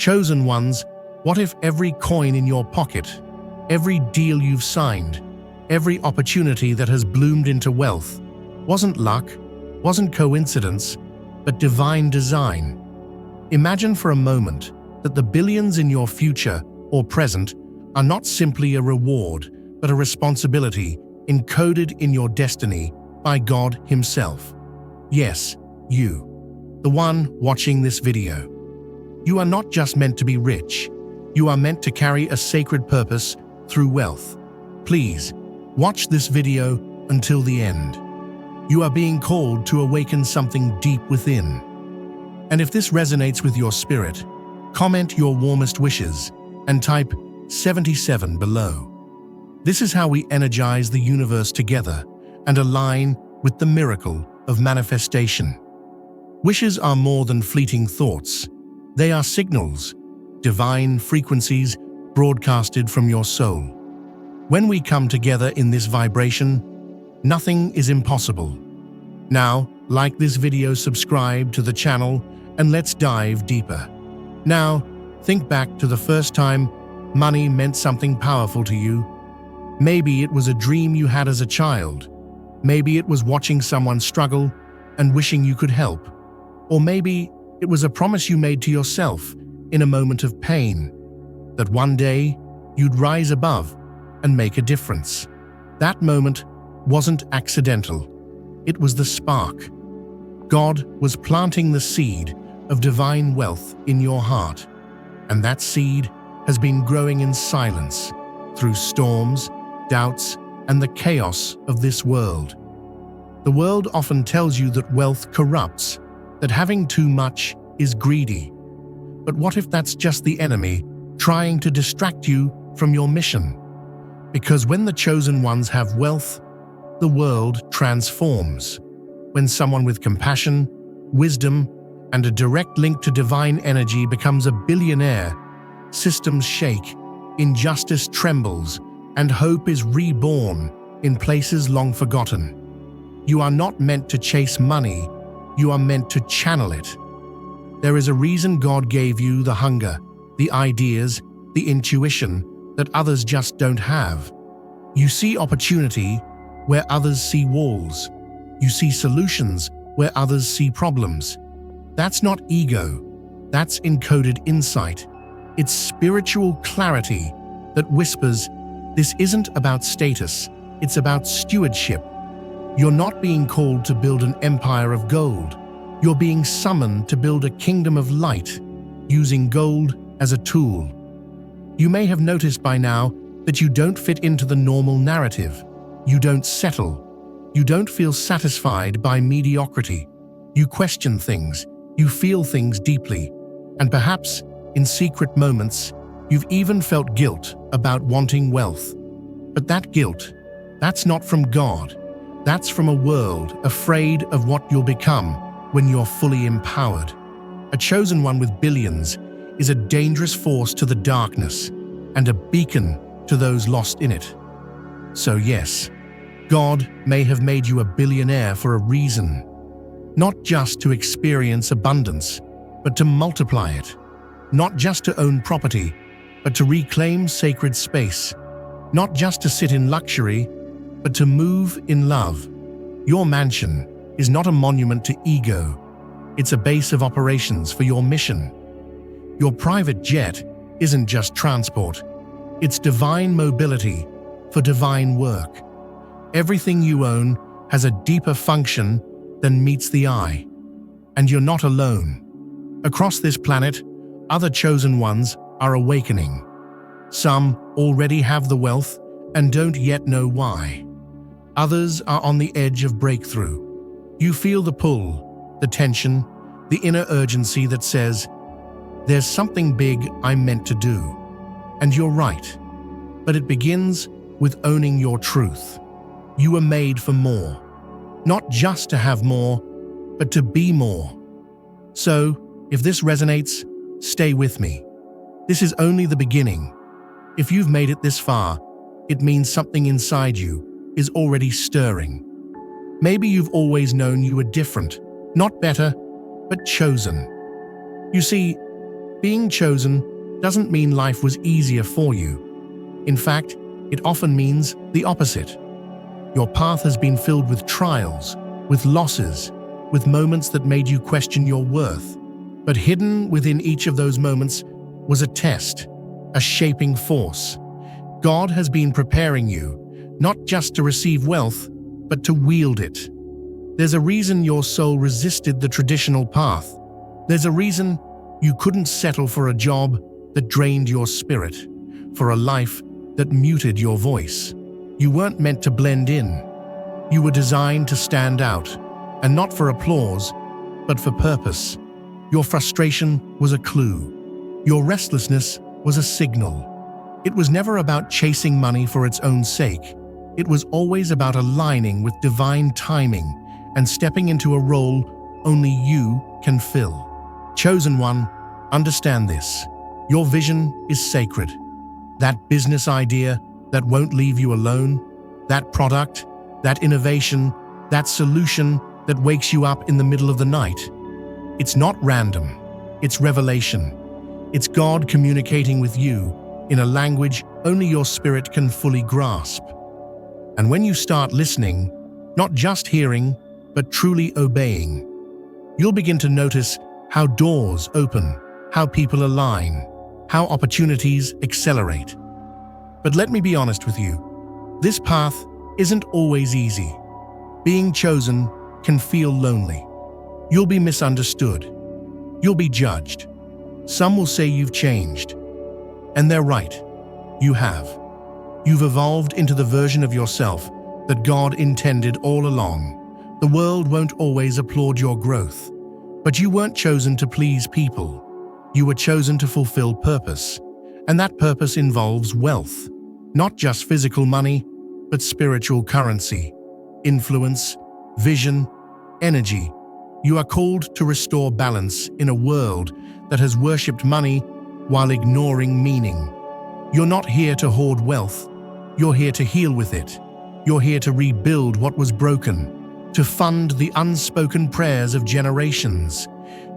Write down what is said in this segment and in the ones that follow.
Chosen ones, what if every coin in your pocket, every deal you've signed, every opportunity that has bloomed into wealth, wasn't luck, wasn't coincidence, but divine design? Imagine for a moment that the billions in your future or present are not simply a reward, but a responsibility encoded in your destiny by God Himself. Yes, you, the one watching this video. You are not just meant to be rich, you are meant to carry a sacred purpose through wealth. Please, watch this video until the end. You are being called to awaken something deep within. And if this resonates with your spirit, comment your warmest wishes and type 77 below. This is how we energize the universe together and align with the miracle of manifestation. Wishes are more than fleeting thoughts. They are signals, divine frequencies broadcasted from your soul. When we come together in this vibration, nothing is impossible. Now, like this video, subscribe to the channel, and let's dive deeper. Now, think back to the first time money meant something powerful to you. Maybe it was a dream you had as a child. Maybe it was watching someone struggle and wishing you could help. Or maybe it was a promise you made to yourself in a moment of pain, that one day you'd rise above and make a difference. That moment wasn't accidental. It was the spark. God was planting the seed of divine wealth in your heart, and that seed has been growing in silence through storms, doubts, and the chaos of this world. The world often tells you that wealth corrupts, that having too much is greedy. But what if that's just the enemy trying to distract you from your mission? Because when the chosen ones have wealth, the world transforms. When someone with compassion, wisdom, and a direct link to divine energy becomes a billionaire, systems shake, injustice trembles, and hope is reborn in places long forgotten. You are not meant to chase money, you are meant to channel it. There is a reason God gave you the hunger, the ideas, the intuition that others just don't have. You see opportunity where others see walls. You see solutions where others see problems. That's not ego, that's encoded insight. It's spiritual clarity that whispers, this isn't about status, it's about stewardship. You're not being called to build an empire of gold. You're being summoned to build a kingdom of light, using gold as a tool. You may have noticed by now that you don't fit into the normal narrative. You don't settle. You don't feel satisfied by mediocrity. You question things. You feel things deeply. And perhaps, in secret moments, you've even felt guilt about wanting wealth. But that guilt, that's not from God. That's from a world afraid of what you'll become when you're fully empowered. A chosen one with billions is a dangerous force to the darkness and a beacon to those lost in it. So yes, God may have made you a billionaire for a reason. Not just to experience abundance, but to multiply it. Not just to own property, but to reclaim sacred space. Not just to sit in luxury, but to move in love. Your mansion is not a monument to ego. It's a base of operations for your mission. Your private jet isn't just transport. It's divine mobility for divine work. Everything you own has a deeper function than meets the eye. And you're not alone. Across this planet, other chosen ones are awakening. Some already have the wealth and don't yet know why. Others are on the edge of breakthrough. You feel the pull, the tension, the inner urgency that says, there's something big I'm meant to do. And you're right. But it begins with owning your truth. You were made for more. Not just to have more, but to be more. So, if this resonates, stay with me. This is only the beginning. If you've made it this far, it means something inside you is already stirring. Maybe you've always known you were different, not better, but chosen. You see, Being chosen doesn't mean life was easier for you. In fact, it often means the opposite. Your path has been filled with trials, with losses, with moments that made you question your worth. But hidden within each of those moments was a test, a shaping force. God has been preparing you, not just to receive wealth, but to wield it. There's a reason your soul resisted the traditional path. There's a reason you couldn't settle for a job that drained your spirit, for a life that muted your voice. You weren't meant to blend in. You were designed to stand out, and not for applause, but for purpose. Your frustration was a clue. Your restlessness was a signal. It was never about chasing money for its own sake. It was always about aligning with divine timing and stepping into a role only you can fill. Chosen one, understand this. Your vision is sacred. That business idea that won't leave you alone, that product, that innovation, that solution that wakes you up in the middle of the night. It's not random. It's revelation. It's God communicating with you in a language only your spirit can fully grasp. And when you start listening, not just hearing, but truly obeying, you'll begin to notice how doors open, how people align, how opportunities accelerate. But let me be honest with you, this path isn't always easy. Being chosen can feel lonely. You'll be misunderstood. You'll be judged. Some will say you've changed. And they're right. You have. You've evolved into the version of yourself that God intended all along. The world won't always applaud your growth. But you weren't chosen to please people. You were chosen to fulfill purpose. And that purpose involves wealth. Not just physical money, but spiritual currency, influence, vision, energy. You are called to restore balance in a world that has worshipped money while ignoring meaning. You're not here to hoard wealth. You're here to heal with it. You're here to rebuild what was broken, to fund the unspoken prayers of generations,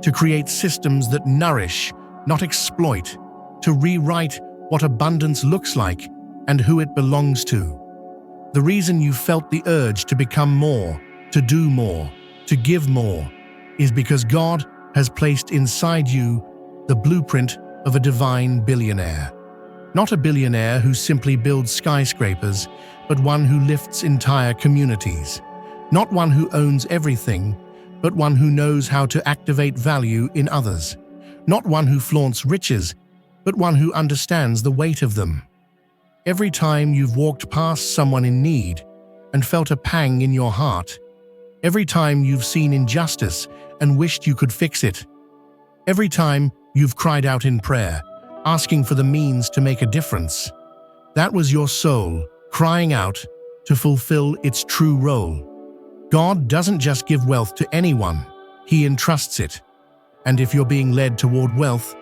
to create systems that nourish, not exploit, to rewrite what abundance looks like and who it belongs to. The reason you felt the urge to become more, to do more, to give more, is because God has placed inside you the blueprint of a divine billionaire. Not a billionaire who simply builds skyscrapers, but one who lifts entire communities. Not one who owns everything, but one who knows how to activate value in others. Not one who flaunts riches, but one who understands the weight of them. Every time you've walked past someone in need and felt a pang in your heart, every time you've seen injustice and wished you could fix it, every time you've cried out in prayer, asking for the means to make a difference, that was your soul crying out to fulfill its true role. God doesn't just give wealth to anyone, He entrusts it. And if you're being led toward wealth,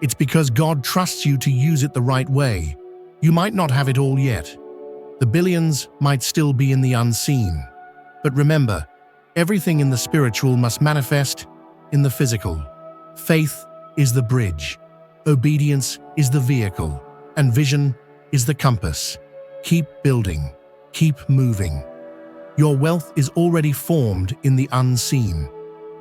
it's because God trusts you to use it the right way. You might not have it all yet. The billions might still be in the unseen. But remember, everything in the spiritual must manifest in the physical. Faith is the bridge, obedience is the vehicle, and vision is the compass. Keep building, keep moving. Your wealth is already formed in the unseen.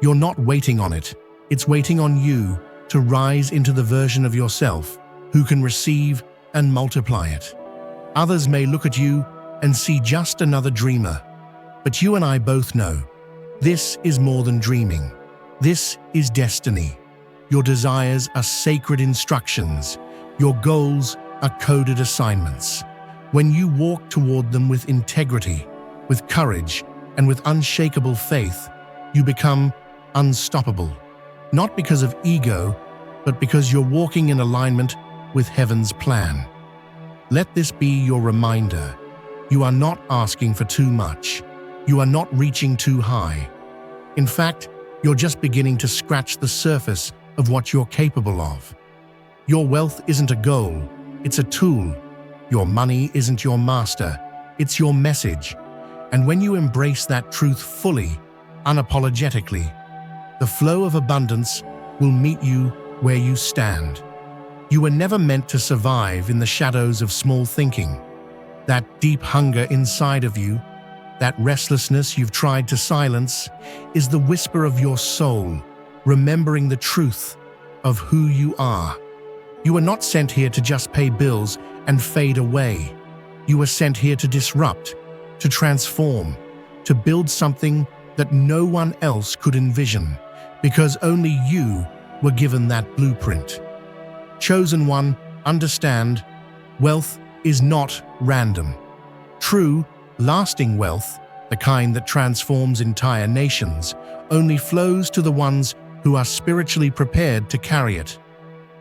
You're not waiting on it. It's waiting on you to rise into the version of yourself who can receive and multiply it. Others may look at you and see just another dreamer, but you and I both know this is more than dreaming. This is destiny. Your desires are sacred instructions. Your goals are coded assignments. When you walk toward them with integrity, with courage, and with unshakable faith, you become unstoppable. Not because of ego, but because you're walking in alignment with heaven's plan. Let this be your reminder. You are not asking for too much. You are not reaching too high. In fact, you're just beginning to scratch the surface of what you're capable of. Your wealth isn't a goal, it's a tool. Your money isn't your master, it's your message. And when you embrace that truth fully, unapologetically, the flow of abundance will meet you where you stand. You were never meant to survive in the shadows of small thinking. That deep hunger inside of you, that restlessness you've tried to silence, is the whisper of your soul, remembering the truth of who you are. You were not sent here to just pay bills and fade away. You were sent here to disrupt, to transform, to build something that no one else could envision, because only you were given that blueprint. Chosen one, understand, wealth is not random. True, lasting wealth, the kind that transforms entire nations, only flows to the ones who are spiritually prepared to carry it.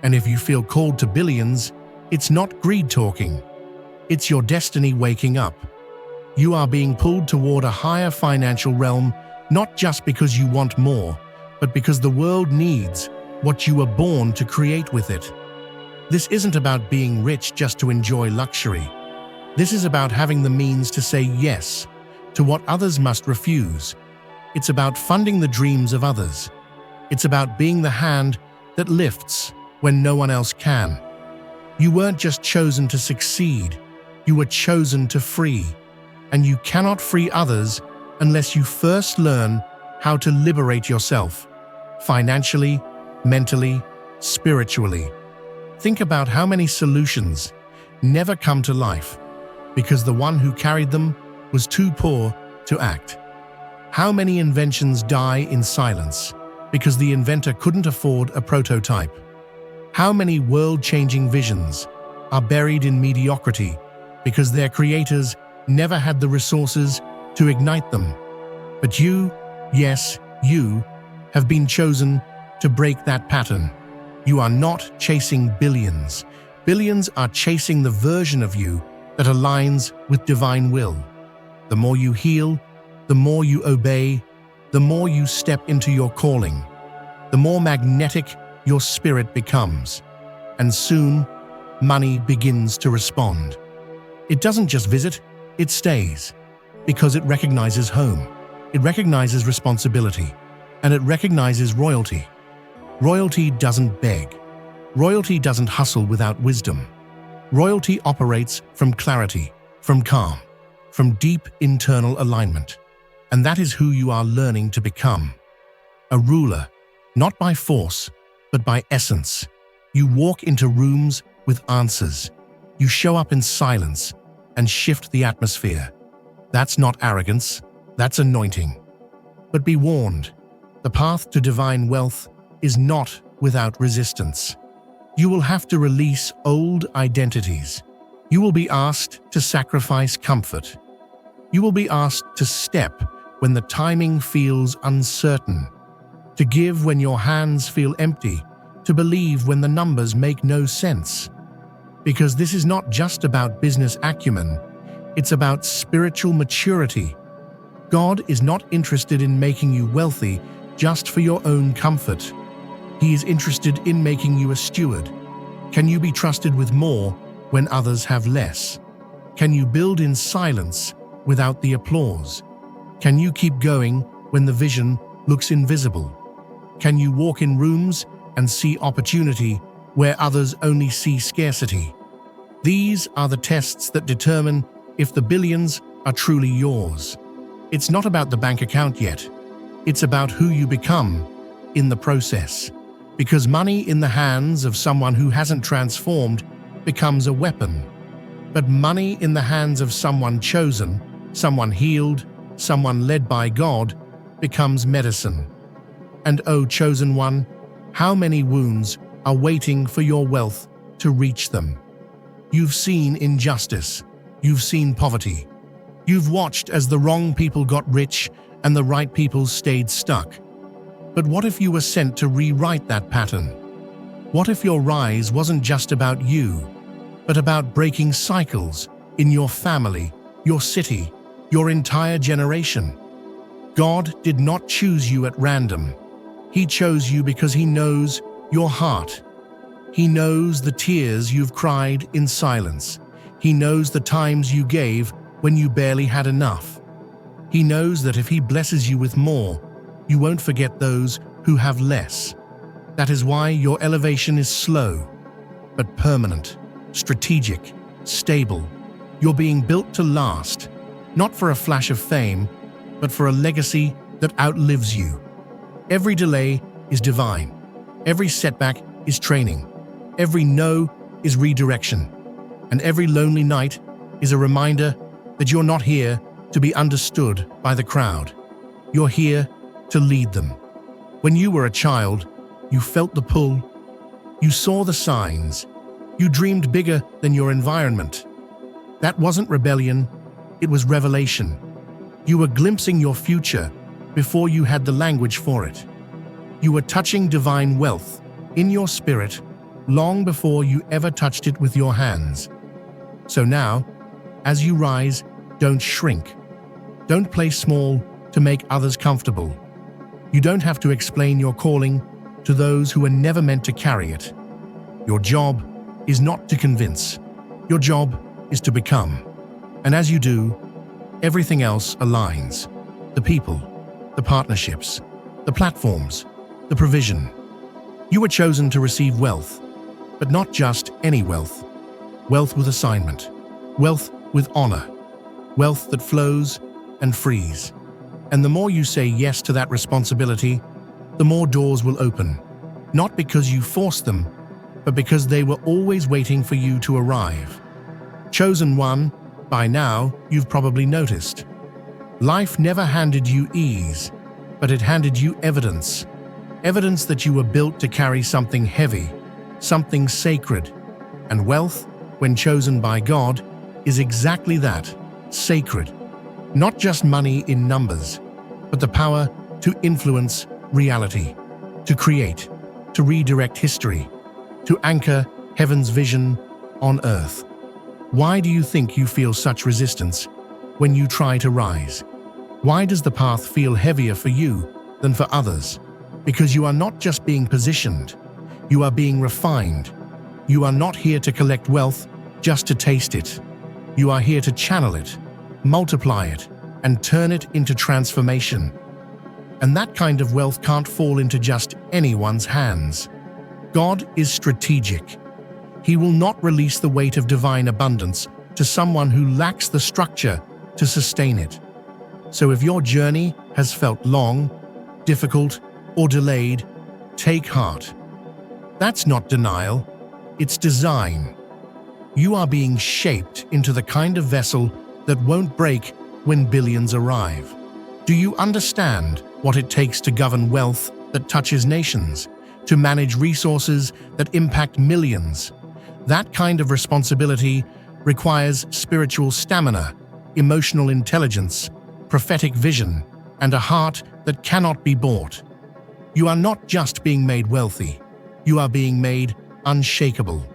And if you feel called to billions, it's not greed talking. It's your destiny waking up. You are being pulled toward a higher financial realm, not just because you want more, but because the world needs what you were born to create with it. This isn't about being rich just to enjoy luxury. This is about having the means to say yes to what others must refuse. It's about funding the dreams of others. It's about being the hand that lifts when no one else can. You weren't just chosen to succeed, you were chosen to free. And you cannot free others unless you first learn how to liberate yourself, financially, mentally, spiritually. Think about how many solutions never come to life because the one who carried them was too poor to act. How many inventions die in silence because the inventor couldn't afford a prototype? How many world-changing visions are buried in mediocrity because their creators never had the resources to ignite them? But you, yes, you, have been chosen to break that pattern. You are not chasing billions. Billions are chasing the version of you that aligns with divine will. The more you heal, the more you obey, the more you step into your calling, the more magnetic your spirit becomes. And soon, money begins to respond. It doesn't just visit, it stays, because it recognizes home, it recognizes responsibility, and it recognizes royalty. Royalty doesn't beg. Royalty doesn't hustle without wisdom. Royalty operates from clarity, from calm, from deep internal alignment. And that is who you are learning to become. A ruler, not by force, but by essence. You walk into rooms with answers. You show up in silence and shift the atmosphere. That's not arrogance, that's anointing. But be warned, the path to divine wealth is not without resistance. You will have to release old identities. You will be asked to sacrifice comfort. You will be asked to step when the timing feels uncertain, to give when your hands feel empty, to believe when the numbers make no sense. Because this is not just about business acumen, it's about spiritual maturity. God is not interested in making you wealthy just for your own comfort. He is interested in making you a steward. Can you be trusted with more when others have less? Can you build in silence without the applause? Can you keep going when the vision looks invisible? Can you walk in rooms and see opportunity where others only see scarcity? These are the tests that determine if the billions are truly yours. It's not about the bank account yet. It's about who you become in the process. Because money in the hands of someone who hasn't transformed becomes a weapon. But money in the hands of someone chosen, someone healed, someone led by God, becomes medicine. And oh, chosen one, how many wounds are waiting for your wealth to reach them? You've seen injustice. You've seen poverty. You've watched as the wrong people got rich and the right people stayed stuck. But what if you were sent to rewrite that pattern? What if your rise wasn't just about you, but about breaking cycles in your family, your city, your entire generation? God did not choose you at random. He chose you because He knows your heart. He knows the tears you've cried in silence. He knows the times you gave when you barely had enough. He knows that if He blesses you with more, you won't forget those who have less. That is why your elevation is slow, but permanent, strategic, stable. You're being built to last, not for a flash of fame, but for a legacy that outlives you. Every delay is divine. Every setback is training. Every no is redirection. And every lonely night is a reminder that you're not here to be understood by the crowd. You're here to lead them. When you were a child, you felt the pull. You saw the signs. You dreamed bigger than your environment. That wasn't rebellion, it was revelation. You were glimpsing your future before you had the language for it. You were touching divine wealth in your spirit long before you ever touched it with your hands. So now, as you rise, don't shrink. Don't play small to make others comfortable. You don't have to explain your calling to those who were never meant to carry it. Your job is not to convince. Your job is to become. And as you do, everything else aligns. The people, the partnerships, the platforms, the provision. You were chosen to receive wealth, but not just any wealth. Wealth with assignment. Wealth with honor. Wealth that flows and frees. And the more you say yes to that responsibility, the more doors will open. Not because you forced them, but because they were always waiting for you to arrive. Chosen one, by now you've probably noticed. Life never handed you ease, but it handed you evidence. Evidence that you were built to carry something heavy, something sacred. And wealth, when chosen by God, is exactly that, sacred. Not just money in numbers, but the power to influence reality, to create, to redirect history, to anchor heaven's vision on earth. Why do you think you feel such resistance when you try to rise? Why does the path feel heavier for you than for others? Because you are not just being positioned, you are being refined. You are not here to collect wealth just to taste it. You are here to channel it, multiply it, and turn it into transformation. And that kind of wealth can't fall into just anyone's hands. God is strategic. He will not release the weight of divine abundance to someone who lacks the structure to sustain it. So if your journey has felt long, difficult, or delayed, take heart. That's not denial, it's design. You are being shaped into the kind of vessel that won't break when billions arrive. Do you understand what it takes to govern wealth that touches nations, to manage resources that impact millions? That kind of responsibility requires spiritual stamina, emotional intelligence, prophetic vision, and a heart that cannot be bought. You are not just being made wealthy, you are being made unshakable.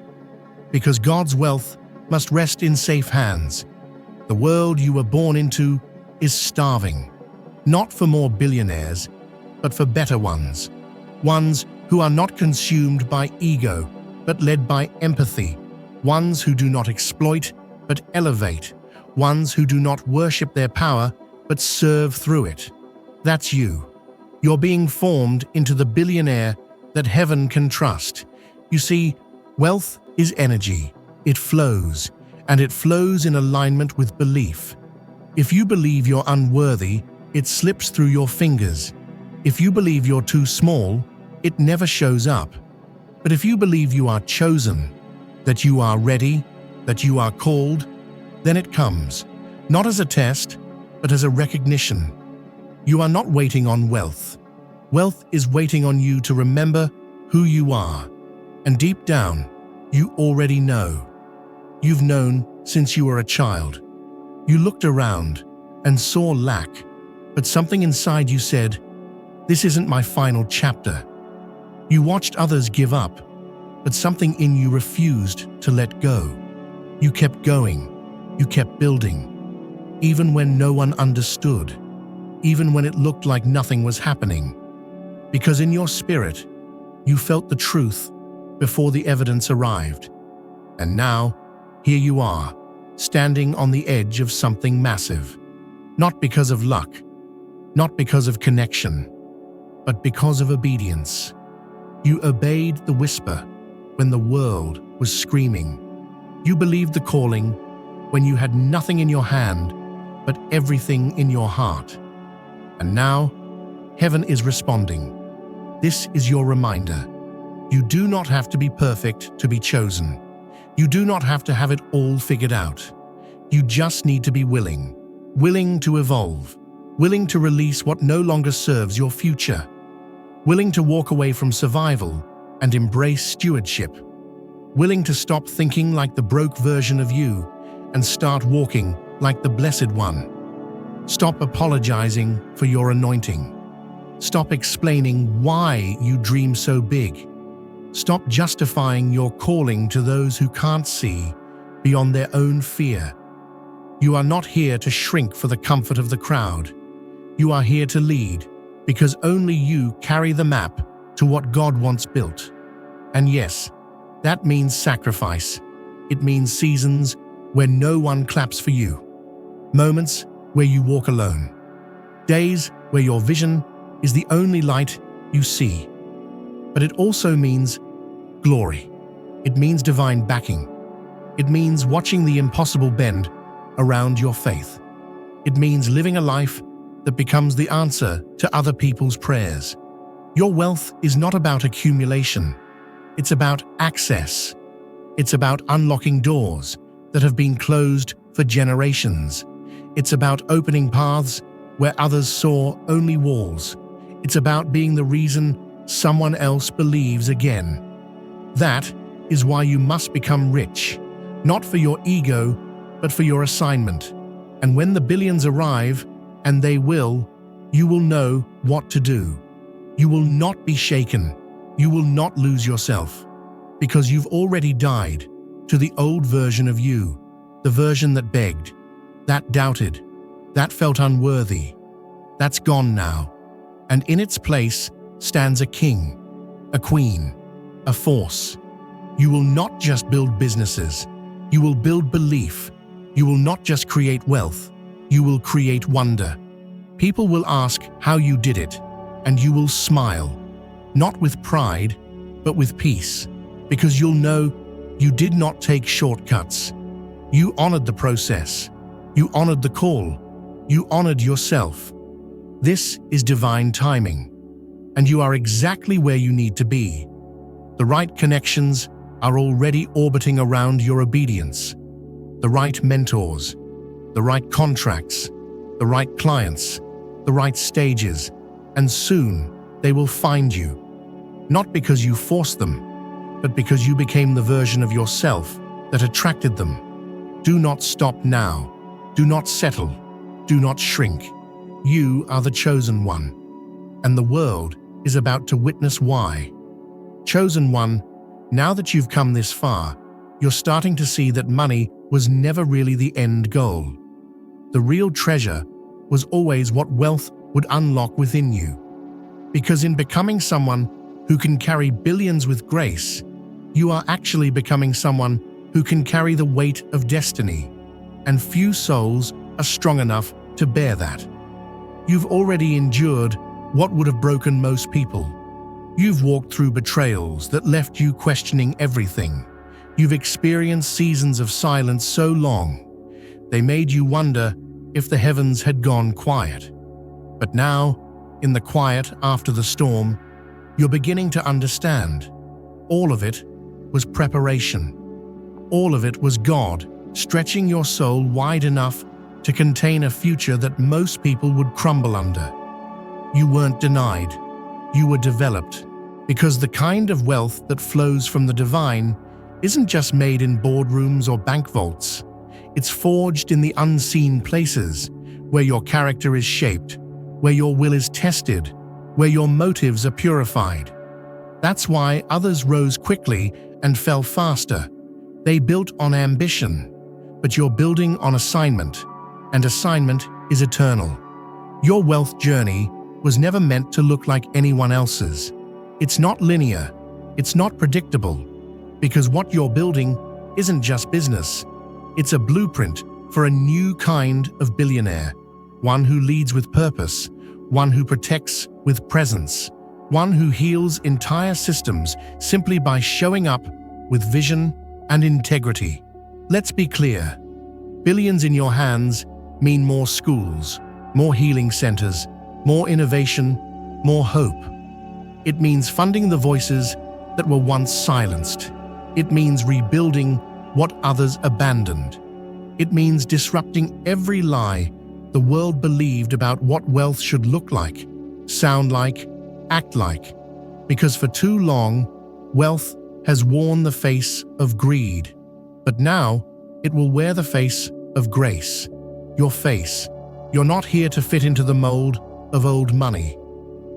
Because God's wealth must rest in safe hands. The world you were born into is starving, not for more billionaires, but for better ones. Ones who are not consumed by ego, but led by empathy. Ones who do not exploit, but elevate. Ones who do not worship their power, but serve through it. That's you. You're being formed into the billionaire that heaven can trust. You see, wealth is energy. It flows, and it flows in alignment with belief. If you believe you're unworthy, it slips through your fingers. If you believe you're too small, it never shows up. But if you believe you are chosen, that you are ready, that you are called, then it comes, not as a test, but as a recognition. You are not waiting on wealth. Wealth is waiting on you to remember who you are. And deep down, you already know. You've known since you were a child. You looked around and saw lack, but something inside you said, "This isn't my final chapter." You watched others give up, but something in you refused to let go. You kept going, you kept building, even when no one understood, even when it looked like nothing was happening. Because in your spirit, you felt the truth before the evidence arrived. And now, here you are, standing on the edge of something massive. Not because of luck, not because of connection, but because of obedience. You obeyed the whisper when the world was screaming. You believed the calling when you had nothing in your hand but everything in your heart. And now, heaven is responding. This is your reminder. You do not have to be perfect to be chosen. You do not have to have it all figured out. You just need to be willing to evolve, willing to release what no longer serves your future, willing to walk away from survival and embrace stewardship, willing to stop thinking like the broke version of you and start walking like the blessed one. Stop apologizing for your anointing. Stop explaining why you dream so big. Stop justifying your calling to those who can't see beyond their own fear. You are not here to shrink for the comfort of the crowd. You are here to lead, because only you carry the map to what God wants built. And yes, that means sacrifice. It means seasons where no one claps for you. Moments where you walk alone. Days where your vision is the only light you see. But it also means glory. It means divine backing. It means watching the impossible bend around your faith. It means living a life that becomes the answer to other people's prayers. Your wealth is not about accumulation. It's about access. It's about unlocking doors that have been closed for generations. It's about opening paths where others saw only walls. It's about being the reason someone else believes again. That is why you must become rich, not for your ego, but for your assignment. And when the billions arrive, and they will, you will know what to do. You will not be shaken. You will not lose yourself, because you've already died to the old version of you, the version that begged, that doubted, that felt unworthy. That's gone now. And in its place stands a king, a queen, a force. You will not just build businesses. You will build belief. You will not just create wealth. You will create wonder. People will ask how you did it, and you will smile, not with pride, but with peace, because you'll know you did not take shortcuts. You honored the process. You honored the call. You honored yourself. This is divine timing, and you are exactly where you need to be. The right connections are already orbiting around your obedience. The right mentors, the right contracts, the right clients, the right stages, and soon they will find you. Not because you forced them, but because you became the version of yourself that attracted them. Do not stop now. Do not settle. Do not shrink. You are the chosen one, and the world is about to witness why. Chosen one, now that you've come this far, you're starting to see that money was never really the end goal. The real treasure was always what wealth would unlock within you. Because in becoming someone who can carry billions with grace, you are actually becoming someone who can carry the weight of destiny, and few souls are strong enough to bear that. You've already endured what would have broken most people. You've walked through betrayals that left you questioning everything. You've experienced seasons of silence so long, they made you wonder if the heavens had gone quiet. But now, in the quiet after the storm, you're beginning to understand. All of it was preparation. All of it was God stretching your soul wide enough to contain a future that most people would crumble under. You weren't denied. You were developed. Because the kind of wealth that flows from the divine isn't just made in boardrooms or bank vaults. It's forged in the unseen places, where your character is shaped, where your will is tested, where your motives are purified. That's why others rose quickly and fell faster. They built on ambition, but you're building on assignment, and assignment is eternal. Your wealth journey was never meant to look like anyone else's. It's not linear, it's not predictable, because what you're building isn't just business. It's a blueprint for a new kind of billionaire, one who leads with purpose, one who protects with presence, one who heals entire systems simply by showing up with vision and integrity. Let's be clear. Billions in your hands mean more schools, more healing centers, more innovation, more hope. It means funding the voices that were once silenced. It means rebuilding what others abandoned. It means disrupting every lie the world believed about what wealth should look like, sound like, act like. Because for too long, wealth has worn the face of greed. But now, it will wear the face of grace. Your face. You're not here to fit into the mold of old money.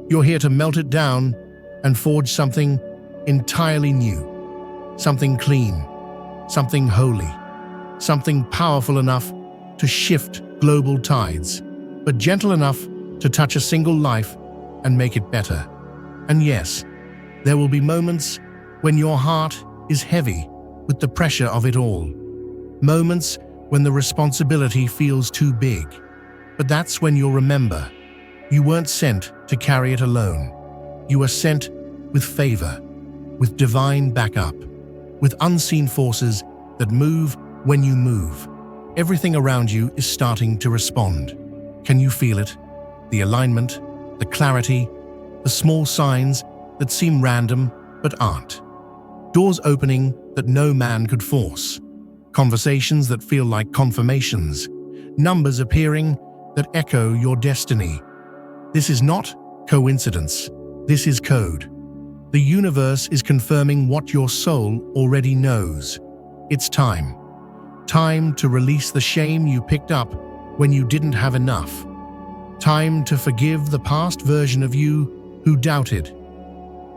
You're here to melt it down and forge something entirely new. Something clean. Something holy. Something powerful enough to shift global tides, but gentle enough to touch a single life and make it better. And yes, there will be moments when your heart is heavy with the pressure of it all. Moments when the responsibility feels too big. But that's when you'll remember, you weren't sent to carry it alone. You were sent with favor, with divine backup, with unseen forces that move when you move. Everything around you is starting to respond. Can you feel it? The alignment, the clarity, the small signs that seem random but aren't. Doors opening that no man could force. Conversations that feel like confirmations. Numbers appearing that echo your destiny. This is not coincidence. This is code. The universe is confirming what your soul already knows. It's time. Time to release the shame you picked up when you didn't have enough. Time to forgive the past version of you who doubted.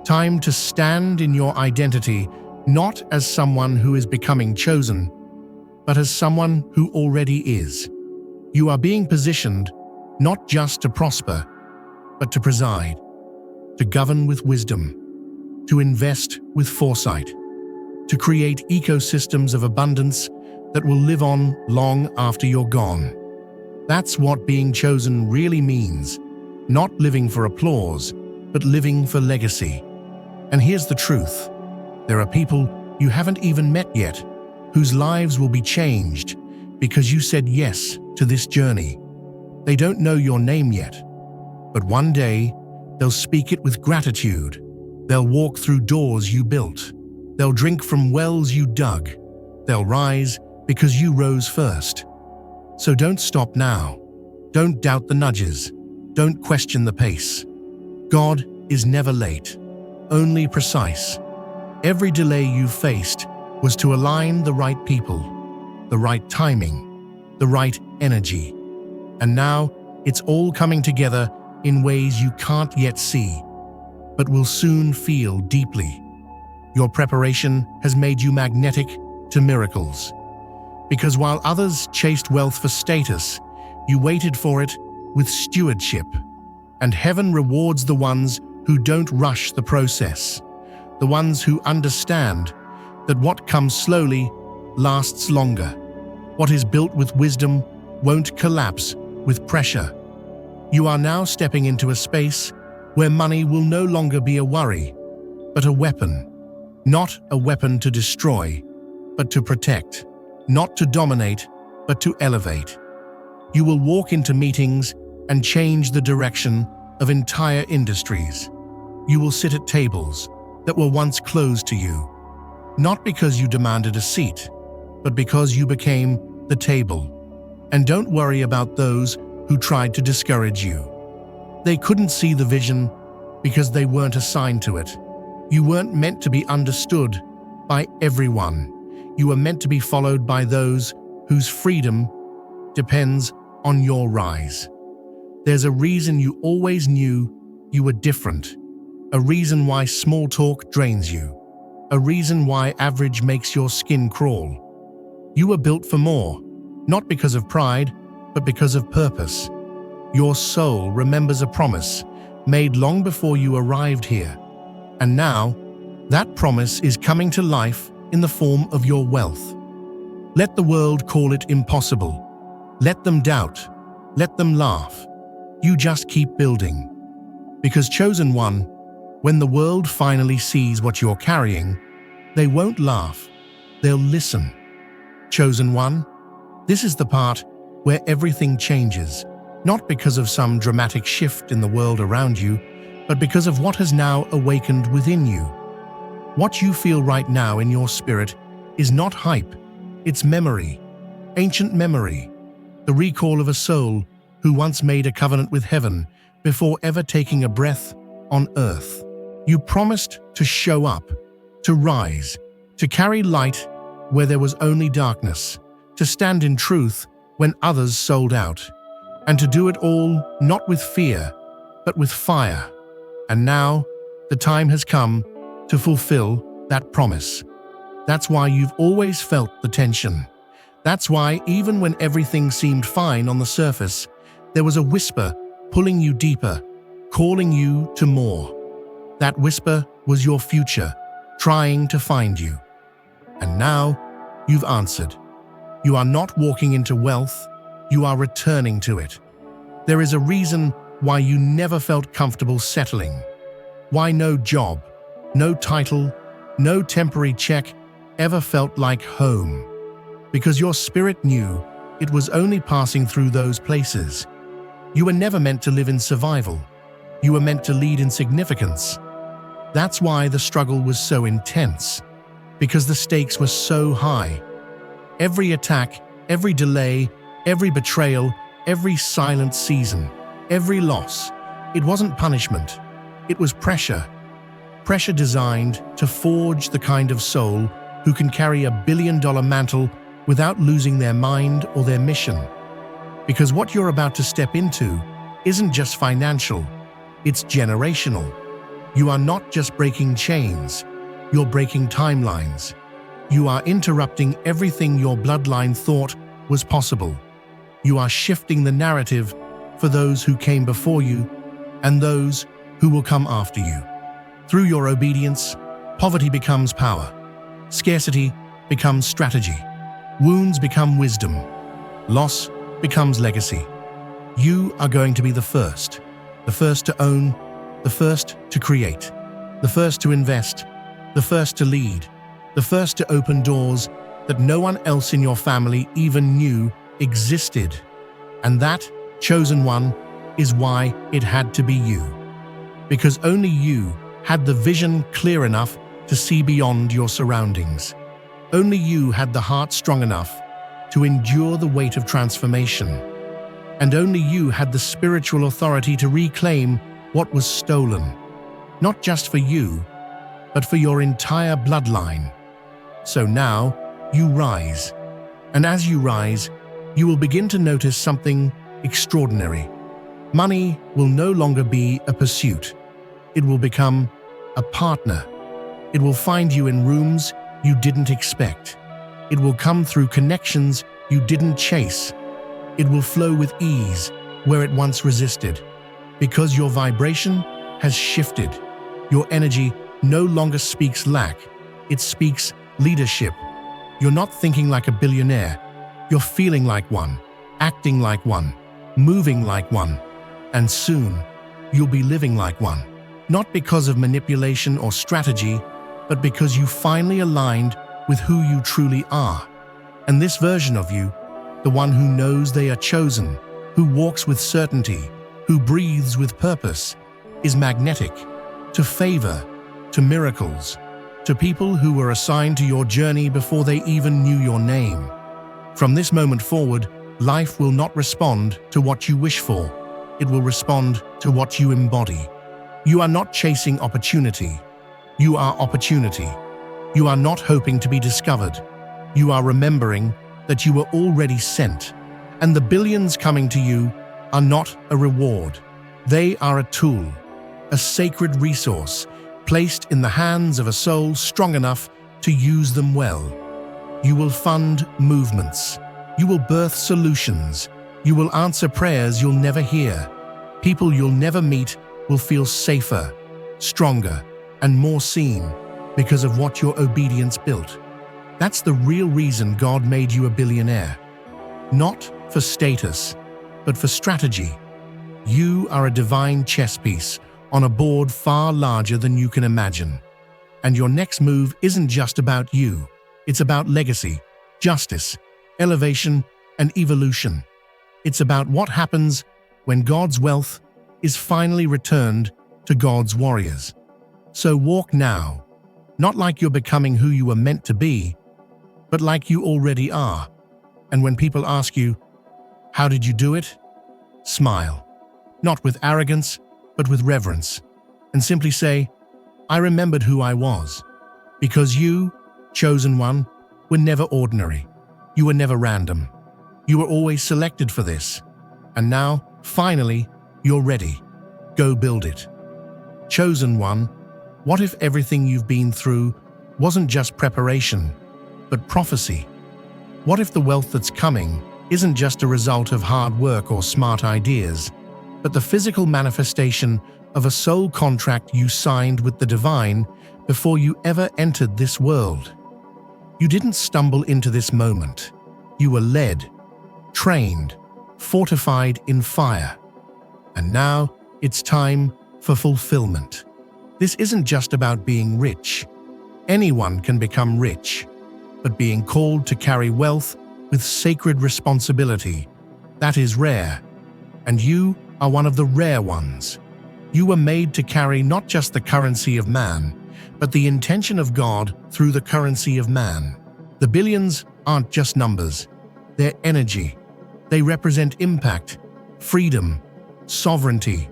Time to stand in your identity not as someone who is becoming chosen, but as someone who already is. You are being positioned not just to prosper, but to preside, to govern with wisdom, to invest with foresight, to create ecosystems of abundance that will live on long after you're gone. That's what being chosen really means, not living for applause, but living for legacy. And here's the truth. There are people you haven't even met yet, whose lives will be changed because you said yes to this journey. They don't know your name yet, but one day they'll speak it with gratitude. They'll walk through doors you built. They'll drink from wells you dug. They'll rise because you rose first. So don't stop now. Don't doubt the nudges. Don't question the pace. God is never late, only precise. Every delay you faced was to align the right people, the right timing, the right energy. And now it's all coming together in ways you can't yet see, but will soon feel deeply. Your preparation has made you magnetic to miracles. Because while others chased wealth for status, you waited for it with stewardship. And heaven rewards the ones who don't rush the process, the ones who understand that what comes slowly lasts longer. What is built with wisdom won't collapse with pressure. You are now stepping into a space where money will no longer be a worry, but a weapon. Not a weapon to destroy, but to protect. Not to dominate, but to elevate. You will walk into meetings and change the direction of entire industries. You will sit at tables that were once closed to you, not because you demanded a seat, but because you became the table. And don't worry about those who tried to discourage you. They couldn't see the vision because they weren't assigned to it. You weren't meant to be understood by everyone. You were meant to be followed by those whose freedom depends on your rise. There's a reason you always knew you were different. A reason why small talk drains you. A reason why average makes your skin crawl. You were built for more, not because of pride, but because of purpose. Your soul remembers a promise made long before you arrived here. And now, that promise is coming to life in the form of your wealth. Let the world call it impossible. Let them doubt. Let them laugh. You just keep building. Because chosen one, When the world finally sees what you're carrying, they won't laugh, they'll listen. Chosen one, this is the part where everything changes, not because of some dramatic shift in the world around you, but because of what has now awakened within you. What you feel right now in your spirit is not hype, it's memory, ancient memory, the recall of a soul who once made a covenant with heaven before ever taking a breath on earth. You promised to show up, to rise, to carry light where there was only darkness, to stand in truth when others sold out, and to do it all not with fear, but with fire. And now, the time has come to fulfill that promise. That's why you've always felt the tension. That's why, even when everything seemed fine on the surface, there was a whisper pulling you deeper, calling you to more. That whisper was your future, trying to find you. And now, you've answered. You are not walking into wealth, you are returning to it. There is a reason why you never felt comfortable settling. Why no job, no title, no temporary check ever felt like home. Because your spirit knew it was only passing through those places. You were never meant to live in survival. You were meant to lead in significance. That's why the struggle was so intense. Because the stakes were so high. Every attack, every delay, every betrayal, every silent season, every loss, it wasn't punishment. It was pressure. Pressure designed to forge the kind of soul who can carry $1 billion mantle without losing their mind or their mission. Because what you're about to step into isn't just financial, it's generational. You are not just breaking chains, you're breaking timelines. You are interrupting everything your bloodline thought was possible. You are shifting the narrative for those who came before you and those who will come after you. Through your obedience, poverty becomes power. Scarcity becomes strategy. Wounds become wisdom. Loss becomes legacy. You are going to be the first to own, the first to create, the first to invest, the first to lead, the first to open doors that no one else in your family even knew existed. And that, chosen one, is why it had to be you. Because only you had the vision clear enough to see beyond your surroundings. Only you had the heart strong enough to endure the weight of transformation. And only you had the spiritual authority to reclaim what was stolen, not just for you, but for your entire bloodline. So now, you rise. And as you rise, you will begin to notice something extraordinary. Money will no longer be a pursuit. It will become a partner. It will find you in rooms you didn't expect. It will come through connections you didn't chase. It will flow with ease where it once resisted. Because your vibration has shifted. Your energy no longer speaks lack. It speaks leadership. You're not thinking like a billionaire. You're feeling like one, acting like one, moving like one. And soon, you'll be living like one. Not because of manipulation or strategy, but because you finally aligned with who you truly are. And this version of you, the one who knows they are chosen, who walks with certainty, who breathes with purpose, is magnetic to favor, to miracles, to people who were assigned to your journey before they even knew your name. From this moment forward, life will not respond to what you wish for. It will respond to what you embody. You are not chasing opportunity. You are opportunity. You are not hoping to be discovered. You are remembering that you were already sent. And the billions coming to you are not a reward. They are a tool, a sacred resource, placed in the hands of a soul strong enough to use them well. You will fund movements. You will birth solutions. You will answer prayers you'll never hear. People you'll never meet will feel safer, stronger, and more seen because of what your obedience built. That's the real reason God made you a billionaire. Not for status, but for strategy. You are a divine chess piece on a board far larger than you can imagine. And your next move isn't just about you. It's about legacy, justice, elevation, and evolution. It's about what happens when God's wealth is finally returned to God's warriors. So walk now, not like you're becoming who you were meant to be, but like you already are. And when people ask you, "How did you do it?" smile, not with arrogance, but with reverence, and simply say, "I remembered who I was." Because you, chosen one, were never ordinary. You were never random. You were always selected for this. And now, finally, you're ready. Go build it. Chosen one, what if everything you've been through wasn't just preparation, but prophecy? What if the wealth that's coming isn't just a result of hard work or smart ideas, but the physical manifestation of a soul contract you signed with the divine before you ever entered this world? You didn't stumble into this moment. You were led, trained, fortified in fire. And now it's time for fulfillment. This isn't just about being rich. Anyone can become rich, but being called to carry wealth with sacred responsibility, that is rare. And you are one of the rare ones. You were made to carry not just the currency of man, but the intention of God through the currency of man. The billions aren't just numbers, they're energy. They represent impact, freedom, sovereignty.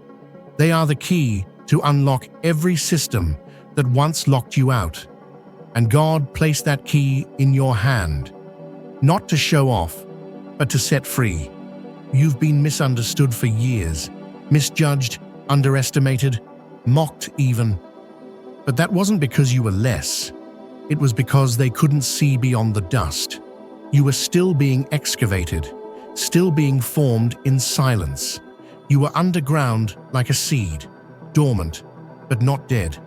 They are the key to unlock every system that once locked you out. And God placed that key in your hand, not to show off, but to set free. You've been misunderstood for years, misjudged, underestimated, mocked even. But that wasn't because you were less. It was because they couldn't see beyond the dust. You were still being excavated, still being formed in silence. You were underground like a seed, dormant, but not dead.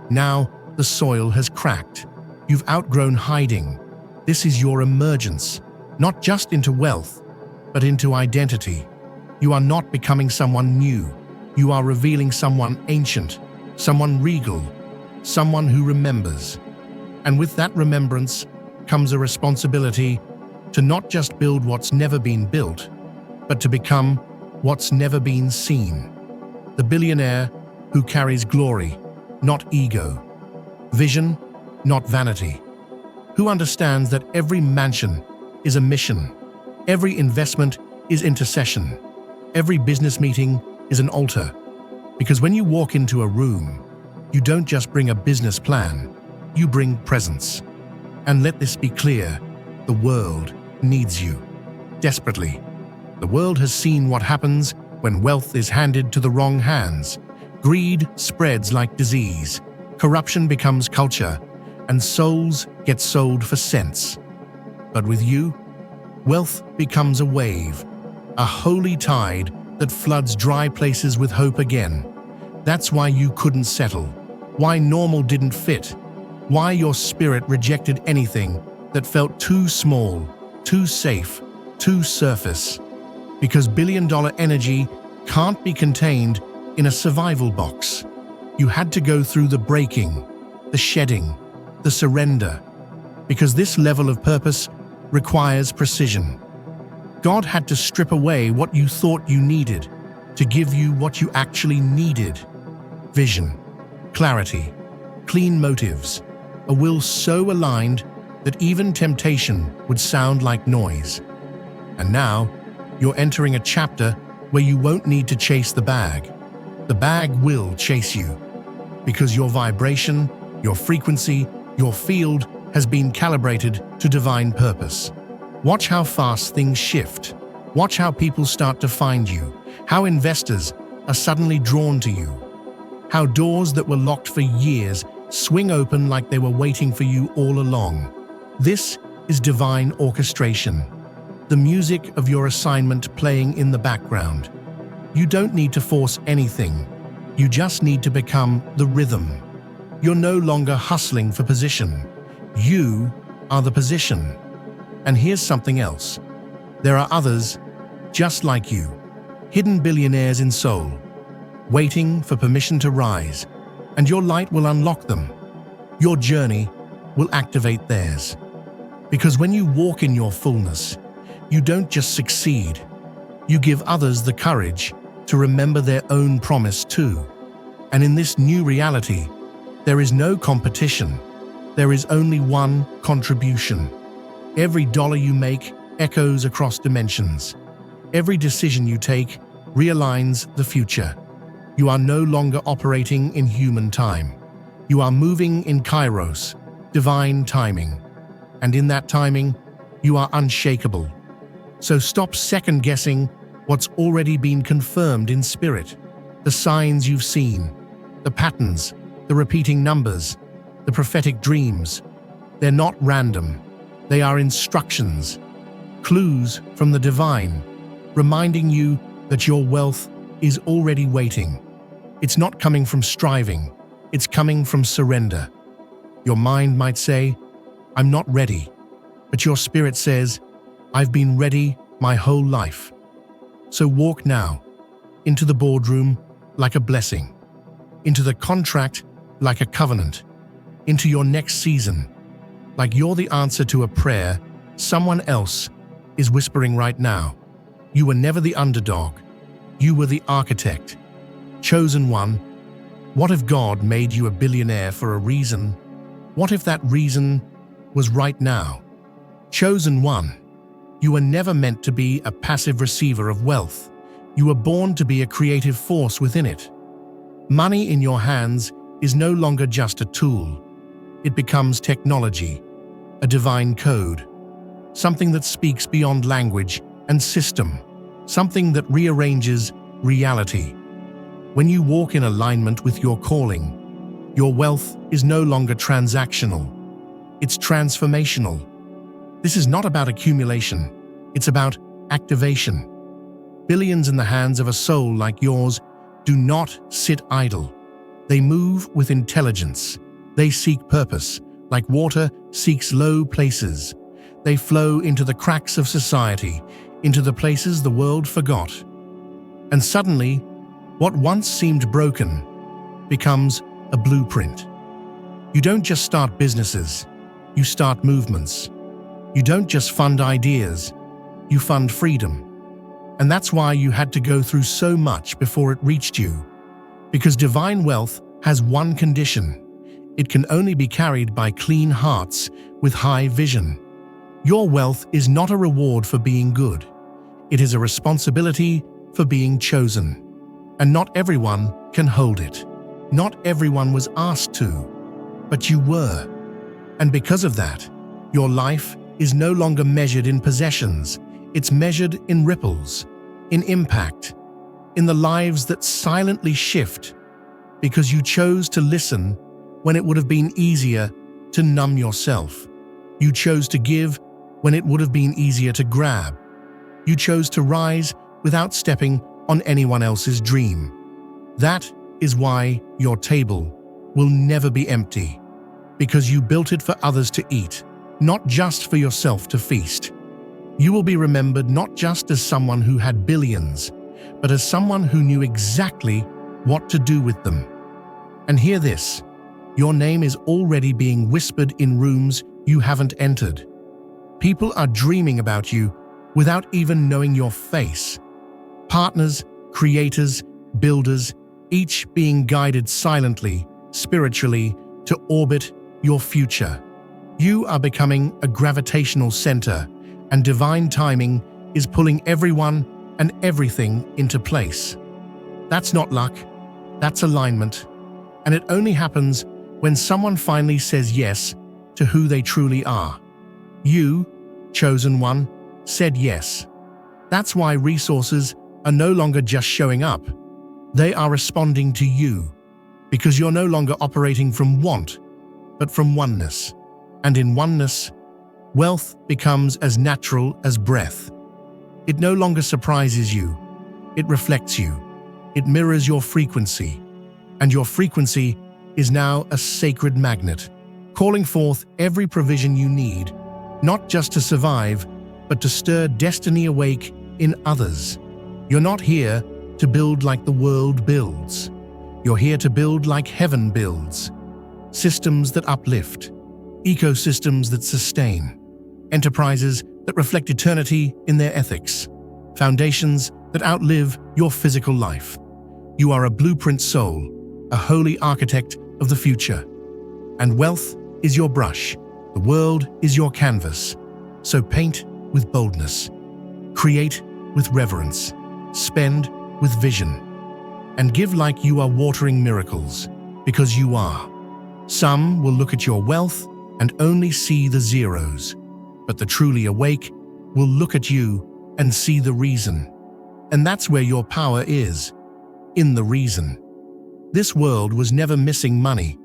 Now the soil has cracked. You've outgrown hiding. This is your emergence, not just into wealth, but into identity. You are not becoming someone new. You are revealing someone ancient, someone regal, someone who remembers. And with that remembrance comes a responsibility to not just build what's never been built, but to become what's never been seen. The billionaire who carries glory, not ego. Vision, not vanity. Who understands that every mansion is a mission. Every investment is intercession. Every business meeting is an altar. Because when you walk into a room, you don't just bring a business plan, you bring presence. And let this be clear, the world needs you. Desperately. The world has seen what happens when wealth is handed to the wrong hands. Greed spreads like disease, corruption becomes culture, and souls get sold for cents. But with you, wealth becomes a wave, a holy tide that floods dry places with hope again. That's why you couldn't settle, why normal didn't fit, why your spirit rejected anything that felt too small, too safe, too surface. Because billion-dollar energy can't be contained in a survival box. You had to go through the breaking, the shedding, the surrender, because this level of purpose requires precision. God had to strip away what you thought you needed to give you what you actually needed. Vision, clarity, clean motives, a will so aligned that even temptation would sound like noise. And now, you're entering a chapter where you won't need to chase the bag. The bag will chase you, because your vibration, your frequency, your field has been calibrated to divine purpose. Watch how fast things shift. Watch how people start to find you, how investors are suddenly drawn to you, how doors that were locked for years swing open like they were waiting for you all along. This is divine orchestration, the music of your assignment playing in the background. You don't need to force anything. You just need to become the rhythm. You're no longer hustling for position. You are the position. And here's something else. There are others just like you, hidden billionaires in soul. waiting for permission to rise, and your light will unlock them. Your journey will activate theirs. Because when you walk in your fullness, you don't just succeed, you give others the courage to remember their own promise too. And in this new reality, there is no competition. There is only one contribution. Every dollar you make echoes across dimensions. Every decision you take realigns the future. You are no longer operating in human time. You are moving in Kairos, divine timing. And in that timing, you are unshakable. So stop second-guessing what's already been confirmed in spirit. The signs you've seen, the patterns, the repeating numbers, the prophetic dreams. They're not random. They are instructions, clues from the divine, reminding you that your wealth is already waiting. It's not coming from striving. It's coming from surrender. Your mind might say, "I'm not ready," but your spirit says, "I've been ready my whole life." So walk now into the boardroom like a blessing, into the contract like a covenant, into your next season like you're the answer to a prayer someone else is whispering right now. You were never the underdog. You were the architect, chosen one. What if God made you a billionaire for a reason? What if that reason was right now? Chosen one. You were never meant to be a passive receiver of wealth. You were born to be a creative force within it. Money in your hands is no longer just a tool. It becomes technology, a divine code, something that speaks beyond language and system, something that rearranges reality. When you walk in alignment with your calling, your wealth is no longer transactional. It's transformational. This is not about accumulation. It's about activation. Billions in the hands of a soul like yours do not sit idle. They move with intelligence. They seek purpose, like water seeks low places. They flow into the cracks of society, into the places the world forgot. And suddenly, what once seemed broken becomes a blueprint. You don't just start businesses, you start movements. You don't just fund ideas, you fund freedom. And that's why you had to go through so much before it reached you. Because divine wealth has one condition. It can only be carried by clean hearts with high vision. Your wealth is not a reward for being good. It is a responsibility for being chosen. And not everyone can hold it. Not everyone was asked to, but you were. And because of that, your life is no longer measured in possessions. It's measured in ripples, in impact, in the lives that silently shift because you chose to listen when it would have been easier to numb yourself. You chose to give when it would have been easier to grab. You chose to rise without stepping on anyone else's dream. That is why your table will never be empty, because you built it for others to eat, not just for yourself to feast. You will be remembered not just as someone who had billions, but as someone who knew exactly what to do with them. And hear this, your name is already being whispered in rooms you haven't entered. People are dreaming about you without even knowing your face. Partners, creators, builders, each being guided silently, spiritually, to orbit your future. You are becoming a gravitational center, and divine timing is pulling everyone and everything into place. That's not luck, that's alignment, and it only happens when someone finally says yes to who they truly are. You, chosen one, said yes. That's why resources are no longer just showing up. They are responding to you, because you're no longer operating from want, but from oneness. And in oneness, wealth becomes as natural as breath. It no longer surprises you. It reflects you. It mirrors your frequency. And your frequency is now a sacred magnet, calling forth every provision you need, not just to survive, but to stir destiny awake in others. You're not here to build like the world builds. You're here to build like heaven builds. Systems that uplift, ecosystems that sustain, enterprises that reflect eternity in their ethics, foundations that outlive your physical life. You are a blueprint soul, a holy architect of the future. And wealth is your brush, the world is your canvas. So paint with boldness, create with reverence, spend with vision, and give like you are watering miracles, because you are. Some will look at your wealth and only see the zeros, but the truly awake will look at you and see the reason. And that's where your power is, in the reason. This world was never missing money.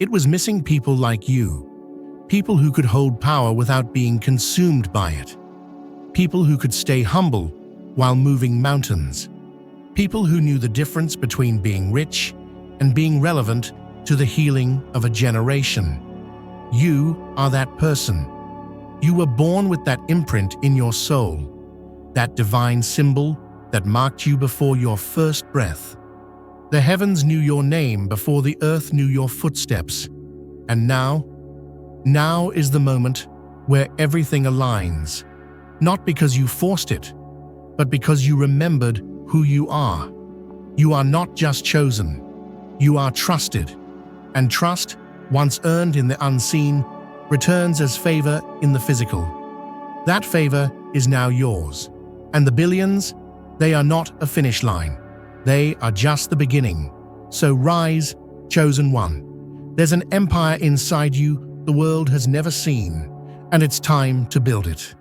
It was missing people like you, people who could hold power without being consumed by it, people who could stay humble while moving mountains, people who knew the difference between being rich and being relevant to the healing of a generation. You are that person. You were born with that imprint in your soul, that divine symbol that marked you before your first breath. The heavens knew your name before the earth knew your footsteps. And now is the moment where everything aligns, not because you forced it, but because you remembered who you are. You are not just chosen, you are trusted. And trust, once earned in the unseen, returns as favor in the physical. That favor is now yours. And the billions, they are not a finish line. They are just the beginning. So rise, chosen one. There's an empire inside you the world has never seen, and it's time to build it.